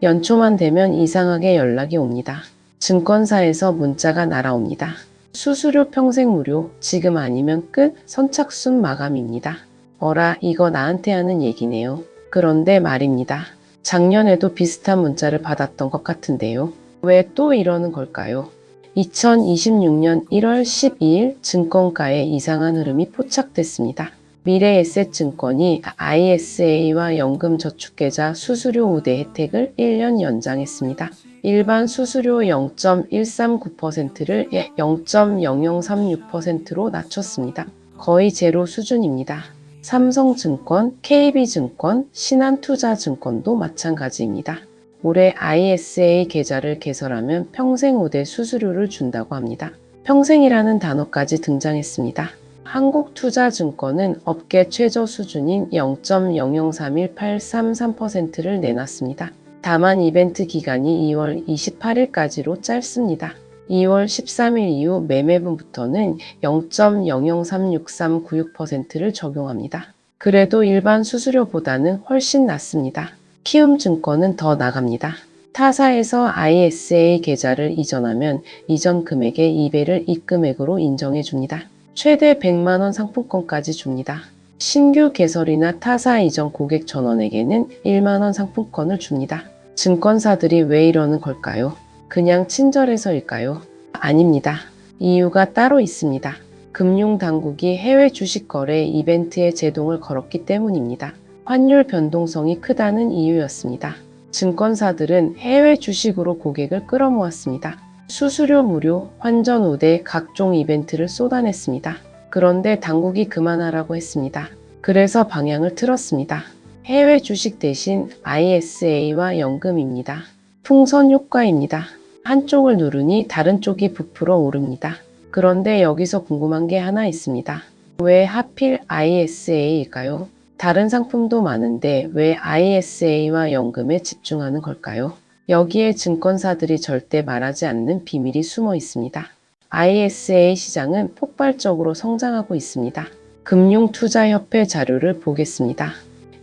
연초만 되면 이상하게 연락이 옵니다. 증권사에서 문자가 날아옵니다. 수수료 평생 무료, 지금 아니면 끝, 선착순 마감입니다. 어라, 이거 나한테 하는 얘기네요. 그런데 말입니다. 작년에도 비슷한 문자를 받았던 것 같은데요. 왜 또 이러는 걸까요? 2026년 1월 12일 증권가에 이상한 흐름이 포착됐습니다. 미래에셋증권이 ISA와 연금저축계좌 수수료 우대 혜택을 1년 연장했습니다. 일반 수수료 0.139%를 0.0036%로 낮췄습니다. 거의 제로 수준입니다. 삼성증권, KB증권, 신한투자증권도 마찬가지입니다. 올해 ISA 계좌를 개설하면 평생 우대 수수료를 준다고 합니다. 평생이라는 단어까지 등장했습니다. 한국투자증권은 업계 최저 수준인 0.00318333%를 내놨습니다. 다만 이벤트 기간이 2월 28일까지로 짧습니다. 2월 13일 이후 매매분부터는 0.003639%를 적용합니다. 그래도 일반 수수료보다는 훨씬 낮습니다. 키움증권은 더 나갑니다. 타사에서 ISA 계좌를 이전하면 이전 금액의 2배를 입금액으로 인정해 줍니다. 최대 100만원 상품권까지 줍니다. 신규 개설이나 타사 이전 고객 전원에게는 1만원 상품권을 줍니다. 증권사들이 왜 이러는 걸까요? 그냥 친절해서일까요? 아닙니다. 이유가 따로 있습니다. 금융당국이 해외 주식 거래 이벤트에 제동을 걸었기 때문입니다. 환율 변동성이 크다는 이유였습니다. 증권사들은 해외 주식으로 고객을 끌어모았습니다. 수수료 무료, 환전 우대, 각종 이벤트를 쏟아냈습니다. 그런데 당국이 그만하라고 했습니다. 그래서 방향을 틀었습니다. 해외 주식 대신 ISA와 연금입니다. 풍선 효과입니다. 한쪽을 누르니 다른 쪽이 부풀어 오릅니다. 그런데 여기서 궁금한 게 하나 있습니다. 왜 하필 ISA일까요? 다른 상품도 많은데 왜 ISA와 연금에 집중하는 걸까요? 여기에 증권사들이 절대 말하지 않는 비밀이 숨어 있습니다. ISA 시장은 폭발적으로 성장하고 있습니다. 금융투자협회 자료를 보겠습니다.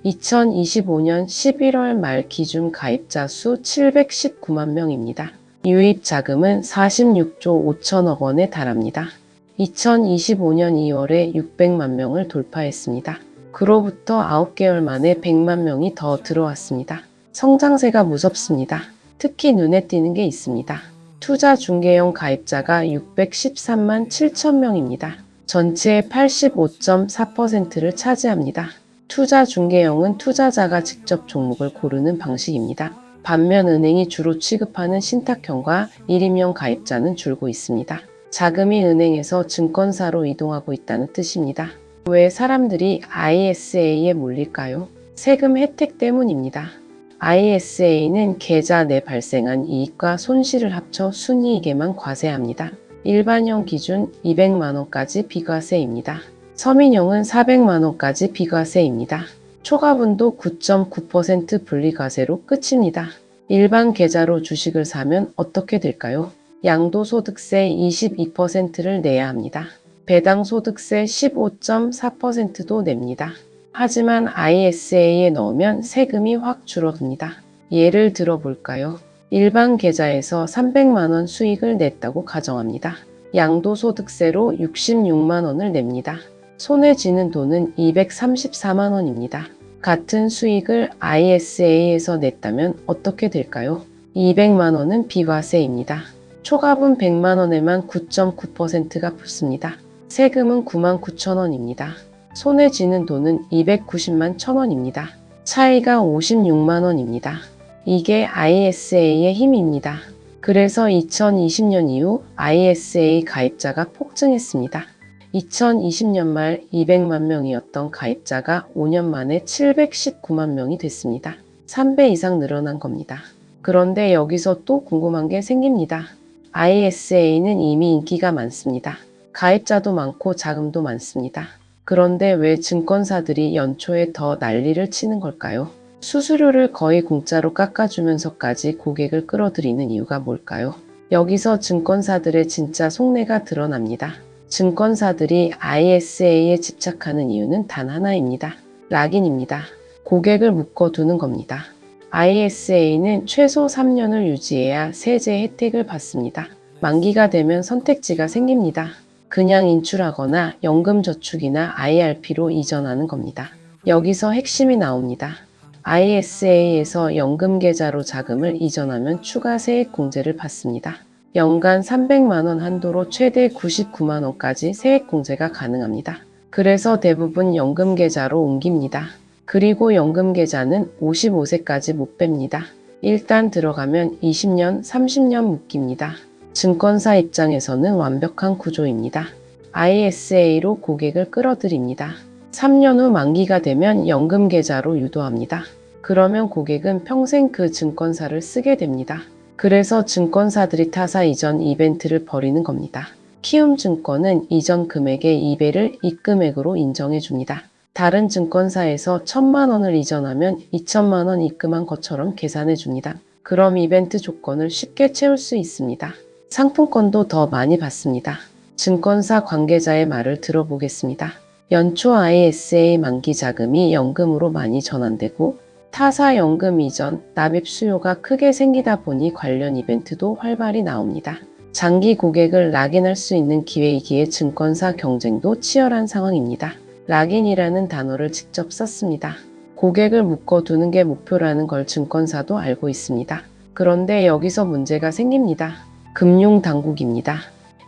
2025년 11월 말 기준 가입자 수 719만 명입니다. 유입 자금은 46조 5천억 원에 달합니다. 2025년 2월에 600만 명을 돌파했습니다. 그로부터 9개월 만에 100만 명이 더 들어왔습니다. 성장세가 무섭습니다. 특히 눈에 띄는 게 있습니다. 투자중개형 가입자가 613만 7천 명입니다. 전체의 85.4%를 차지합니다. 투자중개형은 투자자가 직접 종목을 고르는 방식입니다. 반면 은행이 주로 취급하는 신탁형과 일임형 가입자는 줄고 있습니다. 자금이 은행에서 증권사로 이동하고 있다는 뜻입니다. 왜 사람들이 ISA에 몰릴까요? 세금 혜택 때문입니다. ISA는 계좌 내 발생한 이익과 손실을 합쳐 순이익에만 과세합니다. 일반형 기준 200만원까지 비과세입니다. 서민형은 400만원까지 비과세입니다. 초과분도 9.9% 분리과세로 끝입니다. 일반 계좌로 주식을 사면 어떻게 될까요? 양도소득세 22%를 내야 합니다. 배당소득세 15.4%도 냅니다. 하지만 ISA에 넣으면 세금이 확 줄어듭니다. 예를 들어 볼까요? 일반 계좌에서 300만원 수익을 냈다고 가정합니다. 양도소득세로 66만원을 냅니다. 손에 쥐는 돈은 234만원입니다. 같은 수익을 ISA에서 냈다면 어떻게 될까요? 200만원은 비과세입니다. 초과분 100만원에만 9.9%가 붙습니다. 세금은 99,000원입니다. 손에 쥐는 돈은 290만 1,000원입니다. 차이가 56만원입니다. 이게 ISA의 힘입니다. 그래서 2020년 이후 ISA 가입자가 폭증했습니다. 2020년 말 200만 명이었던 가입자가 5년 만에 719만 명이 됐습니다. 3배 이상 늘어난 겁니다. 그런데 여기서 또 궁금한 게 생깁니다. ISA는 이미 인기가 많습니다. 가입자도 많고 자금도 많습니다. 그런데 왜 증권사들이 연초에 더 난리를 치는 걸까요? 수수료를 거의 공짜로 깎아주면서까지 고객을 끌어들이는 이유가 뭘까요? 여기서 증권사들의 진짜 속내가 드러납니다. 증권사들이 ISA에 집착하는 이유는 단 하나입니다. 락인입니다. 고객을 묶어두는 겁니다. ISA는 최소 3년을 유지해야 세제 혜택을 받습니다. 만기가 되면 선택지가 생깁니다. 그냥 인출하거나 연금저축이나 IRP로 이전하는 겁니다. 여기서 핵심이 나옵니다. ISA에서 연금계좌로 자금을 이전하면 추가 세액공제를 받습니다. 연간 300만 원 한도로 최대 99만 원까지 세액공제가 가능합니다. 그래서 대부분 연금계좌로 옮깁니다. 그리고 연금계좌는 55세까지 못 뺍니다. 일단 들어가면 20년, 30년 묶입니다. 증권사 입장에서는 완벽한 구조입니다. ISA로 고객을 끌어들입니다. 3년 후 만기가 되면 연금계좌로 유도합니다. 그러면 고객은 평생 그 증권사를 쓰게 됩니다. 그래서 증권사들이 타사 이전 이벤트를 벌이는 겁니다. 키움증권은 이전 금액의 2배를 입금액으로 인정해 줍니다. 다른 증권사에서 1,000만 원을 이전하면 2,000만 원 입금한 것처럼 계산해 줍니다. 그럼 이벤트 조건을 쉽게 채울 수 있습니다. 상품권도 더 많이 받습니다. 증권사 관계자의 말을 들어보겠습니다. 연초 ISA 만기 자금이 연금으로 많이 전환되고 타사 연금 이전 납입 수요가 크게 생기다 보니 관련 이벤트도 활발히 나옵니다. 장기 고객을 락인할 수 있는 기회이기에 증권사 경쟁도 치열한 상황입니다. 락인이라는 단어를 직접 썼습니다. 고객을 묶어두는 게 목표라는 걸 증권사도 알고 있습니다. 그런데 여기서 문제가 생깁니다. 금융당국입니다.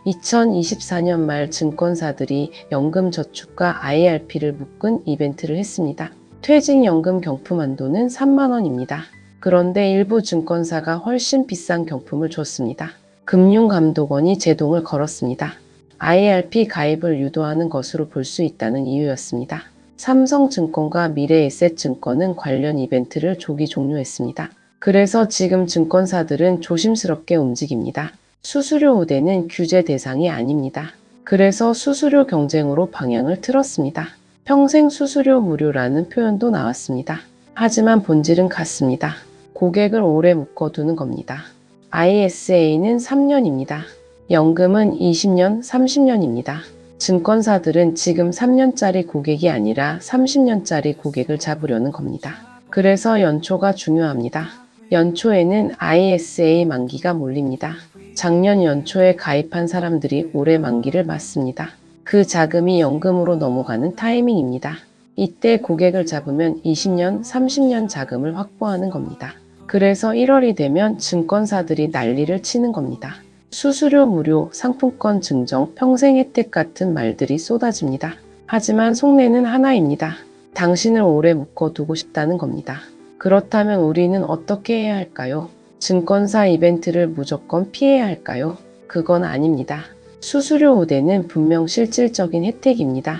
2024년 말 증권사들이 연금저축과 IRP를 묶은 이벤트를 했습니다. 퇴직연금 경품 한도는 3만 원입니다. 그런데 일부 증권사가 훨씬 비싼 경품을 줬습니다. 금융감독원이 제동을 걸었습니다. IRP 가입을 유도하는 것으로 볼 수 있다는 이유였습니다. 삼성증권과 미래에셋증권은 관련 이벤트를 조기 종료했습니다. 그래서 지금 증권사들은 조심스럽게 움직입니다. 수수료 우대는 규제 대상이 아닙니다. 그래서 수수료 경쟁으로 방향을 틀었습니다. 평생 수수료 무료라는 표현도 나왔습니다. 하지만 본질은 같습니다. 고객을 오래 묶어두는 겁니다. ISA는 3년입니다. 연금은 20년, 30년입니다. 증권사들은 지금 3년짜리 고객이 아니라 30년짜리 고객을 잡으려는 겁니다. 그래서 연초가 중요합니다. 연초에는 ISA 만기가 몰립니다. 작년 연초에 가입한 사람들이 올해 만기를 맞습니다. 그 자금이 연금으로 넘어가는 타이밍입니다. 이때 고객을 잡으면 20년, 30년 자금을 확보하는 겁니다. 그래서 1월이 되면 증권사들이 난리를 치는 겁니다. 수수료 무료, 상품권 증정, 평생 혜택 같은 말들이 쏟아집니다. 하지만 속내는 하나입니다. 당신을 오래 묶어두고 싶다는 겁니다. 그렇다면 우리는 어떻게 해야 할까요? 증권사 이벤트를 무조건 피해야 할까요? 그건 아닙니다. 수수료 우대는 분명 실질적인 혜택입니다.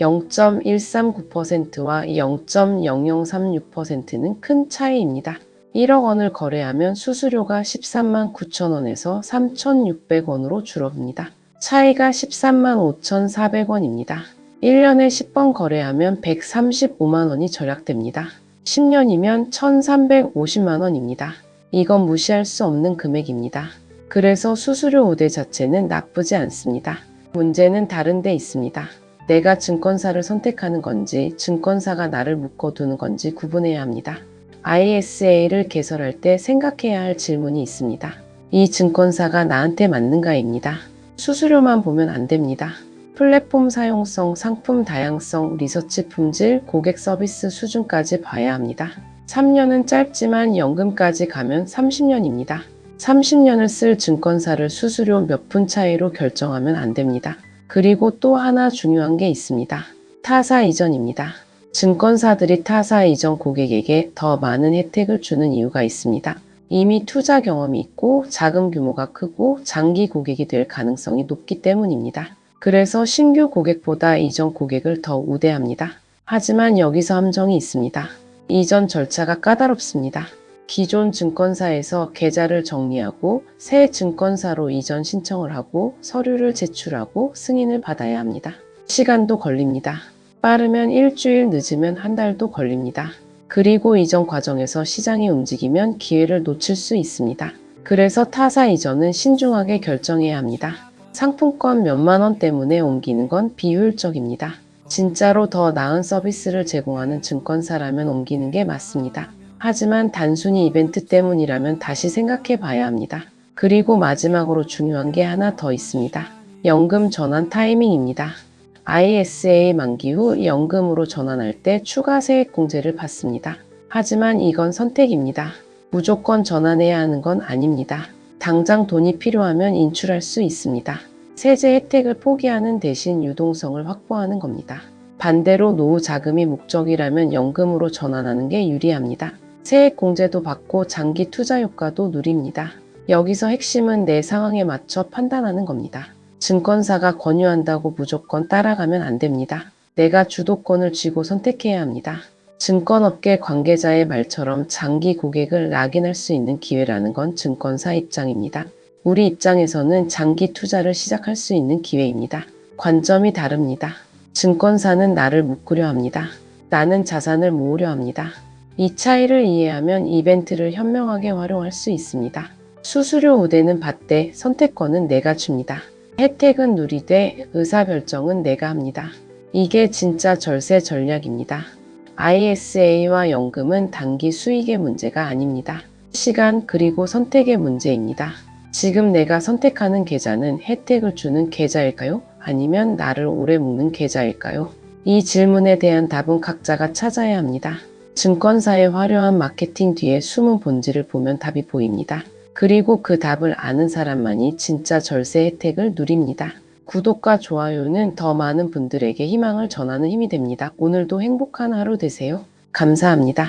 0.139%와 0.0036%는 큰 차이입니다. 1억 원을 거래하면 수수료가 13만 9천 원에서 3,600원으로 줄어듭니다. 차이가 13만 5,400원입니다. 1년에 10번 거래하면 135만 원이 절약됩니다. 10년이면 1,350만 원입니다. 이건 무시할 수 없는 금액입니다. 그래서 수수료 우대 자체는 나쁘지 않습니다. 문제는 다른 데 있습니다. 내가 증권사를 선택하는 건지 증권사가 나를 묶어두는 건지 구분해야 합니다. ISA를 개설할 때 생각해야 할 질문이 있습니다. 이 증권사가 나한테 맞는가입니다. 수수료만 보면 안 됩니다. 플랫폼 사용성, 상품 다양성, 리서치 품질, 고객 서비스 수준까지 봐야 합니다. 3년은 짧지만 연금까지 가면 30년입니다. 30년을 쓸 증권사를 수수료 몇 푼 차이로 결정하면 안 됩니다. 그리고 또 하나 중요한 게 있습니다. 타사 이전입니다. 증권사들이 타사 이전 고객에게 더 많은 혜택을 주는 이유가 있습니다. 이미 투자 경험이 있고 자금 규모가 크고 장기 고객이 될 가능성이 높기 때문입니다. 그래서 신규 고객보다 이전 고객을 더 우대합니다. 하지만 여기서 함정이 있습니다. 이전 절차가 까다롭습니다. 기존 증권사에서 계좌를 정리하고 새 증권사로 이전 신청을 하고 서류를 제출하고 승인을 받아야 합니다. 시간도 걸립니다. 빠르면 일주일, 늦으면 한 달도 걸립니다. 그리고 이전 과정에서 시장이 움직이면 기회를 놓칠 수 있습니다. 그래서 타사 이전은 신중하게 결정해야 합니다. 상품권 몇만 원 때문에 옮기는 건 비효율적입니다. 진짜로 더 나은 서비스를 제공하는 증권사라면 옮기는 게 맞습니다. 하지만 단순히 이벤트 때문이라면 다시 생각해 봐야 합니다. 그리고 마지막으로 중요한 게 하나 더 있습니다. 연금 전환 타이밍입니다. ISA 만기 후 연금으로 전환할 때 추가 세액공제를 받습니다. 하지만 이건 선택입니다. 무조건 전환해야 하는 건 아닙니다. 당장 돈이 필요하면 인출할 수 있습니다. 세제 혜택을 포기하는 대신 유동성을 확보하는 겁니다. 반대로 노후 자금이 목적이라면 연금으로 전환하는 게 유리합니다. 세액 공제도 받고 장기 투자 효과도 누립니다. 여기서 핵심은 내 상황에 맞춰 판단하는 겁니다. 증권사가 권유한다고 무조건 따라가면 안 됩니다. 내가 주도권을 쥐고 선택해야 합니다. 증권업계 관계자의 말처럼 장기 고객을 낙인할 수 있는 기회라는 건 증권사 입장입니다. 우리 입장에서는 장기 투자를 시작할 수 있는 기회입니다. 관점이 다릅니다. 증권사는 나를 묶으려 합니다. 나는 자산을 모으려 합니다. 이 차이를 이해하면 이벤트를 현명하게 활용할 수 있습니다. 수수료 우대는 받되 선택권은 내가 줍니다. 혜택은 누리되 의사결정은 내가 합니다. 이게 진짜 절세 전략입니다. ISA와 연금은 단기 수익의 문제가 아닙니다. 시간 그리고 선택의 문제입니다. 지금 내가 선택하는 계좌는 혜택을 주는 계좌일까요? 아니면 나를 오래 묶는 계좌일까요? 이 질문에 대한 답은 각자가 찾아야 합니다. 증권사의 화려한 마케팅 뒤에 숨은 본질을 보면 답이 보입니다. 그리고 그 답을 아는 사람만이 진짜 절세 혜택을 누립니다. 구독과 좋아요는 더 많은 분들에게 희망을 전하는 힘이 됩니다. 오늘도 행복한 하루 되세요. 감사합니다.